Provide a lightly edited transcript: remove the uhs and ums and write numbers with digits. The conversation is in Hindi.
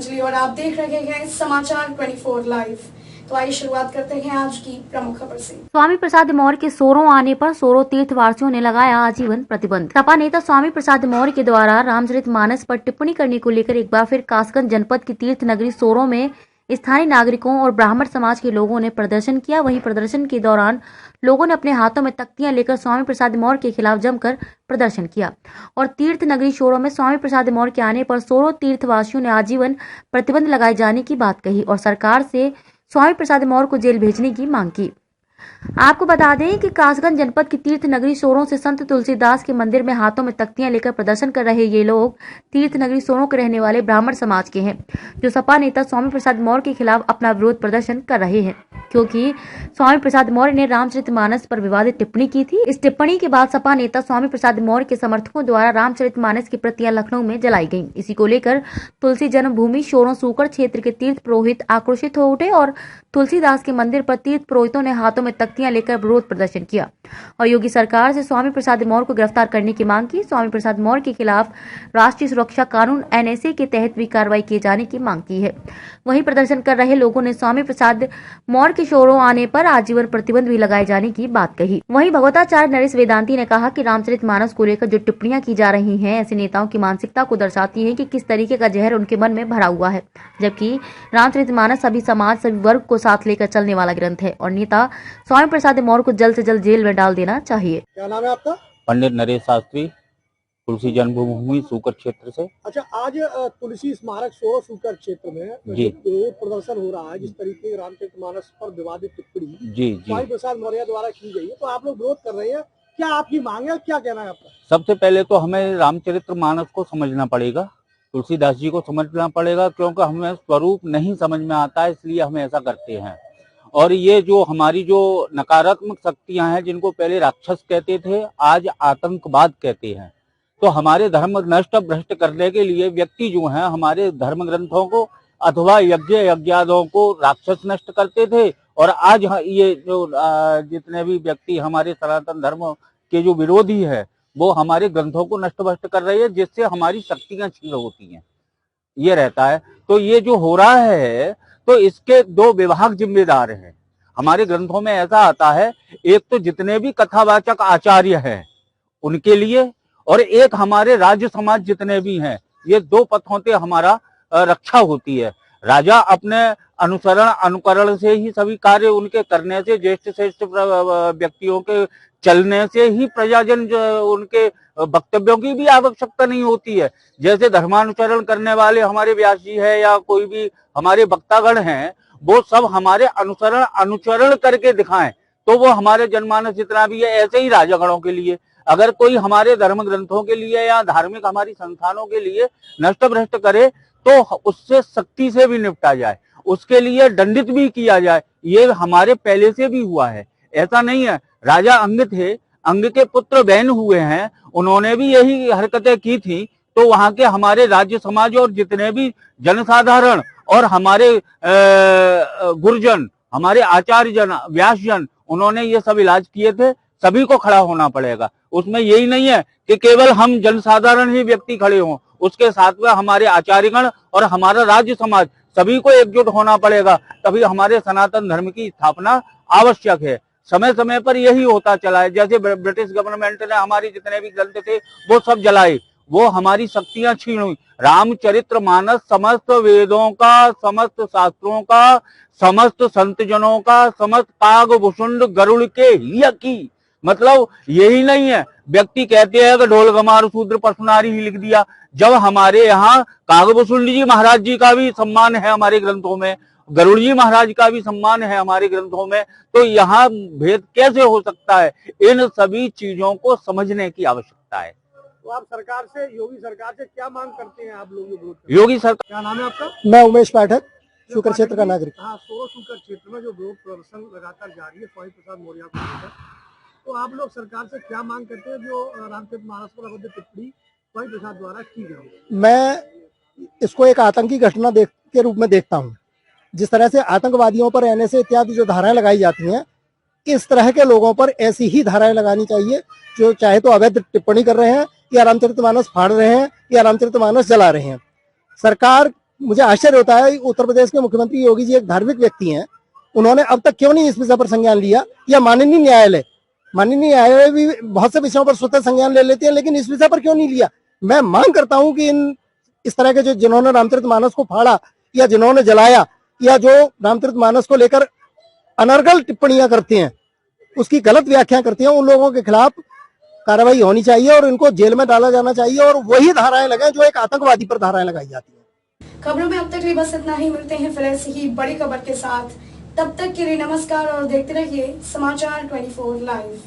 अंजलि और आप देख रहे हैं समाचार 24 लाइव। तो आइए शुरुआत करते हैं आज की प्रमुख खबर से। स्वामी प्रसाद मौर्य के सोरों आने पर सोरो तीर्थवासियों ने लगाया आजीवन प्रतिबंध। सपा नेता स्वामी प्रसाद मौर्य के द्वारा रामचरितमानस पर टिप्पणी करने को लेकर एक बार फिर कासगंज जनपद की तीर्थ नगरी सोरों में स्थानीय नागरिकों और ब्राह्मण समाज के लोगों ने प्रदर्शन किया। वहीं प्रदर्शन के दौरान लोगों ने अपने हाथों में तख्तियां लेकर स्वामी प्रसाद मौर्य के खिलाफ जमकर प्रदर्शन किया और तीर्थ नगरी सोरों में स्वामी प्रसाद मौर्य के आने पर सोरो तीर्थवासियों ने आजीवन प्रतिबंध लगाए जाने की बात कही और सरकार से स्वामी प्रसाद मौर्य को जेल भेजने की मांग की। आपको बता दें कि कासगंज जनपद की तीर्थ नगरी सोरों से संत तुलसीदास के मंदिर में हाथों में तख्तियां लेकर प्रदर्शन कर रहे ये लोग तीर्थ नगरी सोरों के रहने वाले ब्राह्मण समाज के हैं, जो सपा नेता स्वामी प्रसाद मौर्य के खिलाफ अपना विरोध प्रदर्शन कर रहे हैं, क्योंकि स्वामी प्रसाद मौर्य ने रामचरितमानस पर विवादित टिप्पणी की थी। इस टिप्पणी के बाद सपा नेता स्वामी प्रसाद मौर्य के समर्थकों द्वारा रामचरितमानस की प्रतियां लखनऊ में जलाई गईं। इसी को लेकर तुलसी जन्मभूमि सोरों सूकर क्षेत्र के तीर्थ पुरोहित आक्रोशित हो उठे और तुलसीदास के मंदिर पर तीर्थ पुरोहितों ने हाथों में तख्तियां लेकर विरोध प्रदर्शन किया और योगी सरकार से स्वामी प्रसाद मौर्य को गिरफ्तार करने की मांग की। स्वामी प्रसाद मौर्य के खिलाफ राष्ट्रीय सुरक्षा कानून NSA के तहत भी कार्रवाई किए जाने की मांग की है। वहीं प्रदर्शन कर रहे लोगों ने स्वामी प्रसाद मौर्य के सोरों आने पर आजीवन प्रतिबंध भी लगाए जाने की बात कही। वहीं भगवताचार्य नरेश वेदांती ने कहा कि रामचरितमानस को लेकर जो टिप्पणियां की जा रही हैं, ऐसे नेताओं की मानसिकता को दर्शाती है कि किस तरीके का जहर उनके मन में भरा हुआ है, जबकि रामचरितमानस सभी समाज सभी वर्ग को साथ लेकर चलने वाला ग्रंथ है और नेता स्वामी प्रसाद मौर्य को जल्द से जल्द जेल में डाल देना चाहिए। क्या नाम है आपका? पंडित नरेश शास्त्री, तुलसी जन्मभूमि सूकर क्षेत्र से। अच्छा, आज तुलसी स्मारक सोरो सूकर क्षेत्र में जी प्रदर्शन हो रहा है, जिस तरीके रामचरितमानस पर विवादित टिप्पणी जी स्वामी प्रसाद मौर्य द्वारा की गई है, तो आप लोग विरोध कर रहे हैं, क्या आपकी मांग है, क्या कहना है आपका? सबसे पहले तो हमें रामचरितमानस को समझना पड़ेगा, तुलसीदास जी को समझना पड़ेगा, क्योंकि हमें स्वरूप नहीं समझ में आता है, इसलिए हम ऐसा करते हैं। और ये जो हमारी जो नकारात्मक शक्तियां हैं, जिनको पहले राक्षस कहते थे, आज आतंकवाद कहते हैं, तो हमारे धर्म नष्ट भ्रष्ट करने के लिए व्यक्ति जो हैं हमारे धर्म ग्रंथों को अथवा यज्ञ यज्ञादों को राक्षस नष्ट करते थे। और आज ये जो जितने भी व्यक्ति हमारे सनातन धर्म के जो विरोधी है, वो हमारे ग्रंथों को नष्ट भ्रष्ट कर रहे हैं, जिससे हमारी शक्तियां क्षीण होती हैं, ये रहता है। तो ये जो हो रहा है, तो इसके दो विभाग जिम्मेदार हैं। हमारे ग्रंथों में ऐसा आता है, एक तो जितने भी कथावाचक आचार्य हैं उनके लिए, और एक हमारे राज्य समाज जितने भी हैं, ये दो पथों से हमारा रक्षा होती है। राजा अपने अनुसरण अनुकरण से ही सभी कार्य उनके करने से, ज्येष्ठ श्रेष्ठ व्यक्तियों के चलने से ही प्रजाजन उनके वक्तव्यों की भी आवश्यकता नहीं होती है। जैसे धर्मानुचरण करने वाले हमारे व्यास जी है या कोई भी हमारे वक्तागण हैं, वो सब हमारे अनुचरण करके दिखाएं, तो वो हमारे जनमानस जितना भी है, ऐसे ही राजागणों के लिए अगर कोई हमारे धर्म ग्रंथों के लिए या धार्मिक हमारी संस्थानों के लिए नष्ट भ्रष्ट करे, तो उससे सख्ती से भी निपटा जाए, उसके लिए दंडित भी किया जाए। ये हमारे पहले से भी हुआ है, ऐसा नहीं है। राजा अंग थे, अंग के पुत्र बैन हुए हैं, उन्होंने भी यही हरकतें की थी, तो वहां के हमारे राज्य समाज और जितने भी जनसाधारण और हमारे गुरुजन, हमारे आचार्य जन, व्यास जन, उन्होंने ये सब इलाज किए थे। सभी को खड़ा होना पड़ेगा, उसमें यही नहीं है कि केवल हम जनसाधारण ही व्यक्ति खड़े हों, उसके साथ में हमारे आचार्यगण और हमारा राज्य समाज सभी को एकजुट होना पड़ेगा, तभी हमारे सनातन धर्म की स्थापना आवश्यक है। समय समय पर यही होता चला है, जैसे ब्रिटिश गवर्नमेंट ने हमारी जितने भी ग्रंथ थे वो सब जलाए, वो हमारी शक्तियां छीन हुई। रामचरितमानस समस्त वेदों का, समस्त शास्त्रों का, समस्त संत जनों का, समस्त काग भुषुंड गरुड़ के ही की, मतलब यही नहीं है। व्यक्ति कहते हैं कि ढोल गमार शूद्र पशुनारी ही लिख दिया, जब हमारे यहाँ कागभूषुंड जी महाराज जी का भी सम्मान है हमारे ग्रंथों में, गरुड़ जी महाराज का भी सम्मान है हमारे ग्रंथों में, तो यहाँ भेद कैसे हो सकता है? इन सभी चीजों को समझने की आवश्यकता है। तो आप सरकार से, योगी सरकार से क्या मांग करते हैं आप लोग? योगी सरकार। क्या नाम है आपका? मैं उमेश पाठक, शुक्र क्षेत्र का नागरिक। हाँ, सोरो सूकर क्षेत्र में जो विरोध प्रदर्शन लगातार जारी है स्वामी प्रसाद मौर्य को लेकर, तो आप लोग सरकार से क्या मांग करते हैं जो रामचरितमानस पर अवैध टिप्पणी स्वामी प्रसाद द्वारा की गई? मैं इसको एक आतंकी घटना के रूप में देखता हूँ। जिस तरह से आतंकवादियों पर NSA इत्यादि जो धाराएं लगाई जाती हैं, इस तरह के लोगों पर ऐसी ही धाराएं लगानी चाहिए, जो चाहे तो अवैध टिप्पणी कर रहे हैं या रामचरितमानस फाड़ रहे हैं या रामचरितमानस जला रहे हैं। सरकार मुझे आश्चर्य होता है, उत्तर प्रदेश के मुख्यमंत्री योगी जी एक धार्मिक व्यक्ति हैं, उन्होंने अब तक क्यों नहीं इस विषय पर संज्ञान लिया। या माननीय न्यायालय भी बहुत से विषयों पर स्वतः संज्ञान ले लेते हैं, लेकिन इस विषय पर क्यों नहीं लिया। मैं मांग करता हूं कि इस तरह के जिन्होंने रामचरितमानस को फाड़ा या जिन्होंने जलाया या जो रामचरितमानस को लेकर अनर्गल टिप्पणियां करते हैं, उसकी गलत व्याख्या करते हैं, उन लोगों के खिलाफ कार्रवाई होनी चाहिए और इनको जेल में डाला जाना चाहिए और वही धाराएं लगाएं जो एक आतंकवादी पर धाराएं लगाई जाती हैं। खबरों में अब तक भी बस इतना ही। मिलते हैं फिर ऐसी ही बड़ी खबर के साथ। तब तक के लिए नमस्कार और देखते रहिए समाचार 24 लाइव।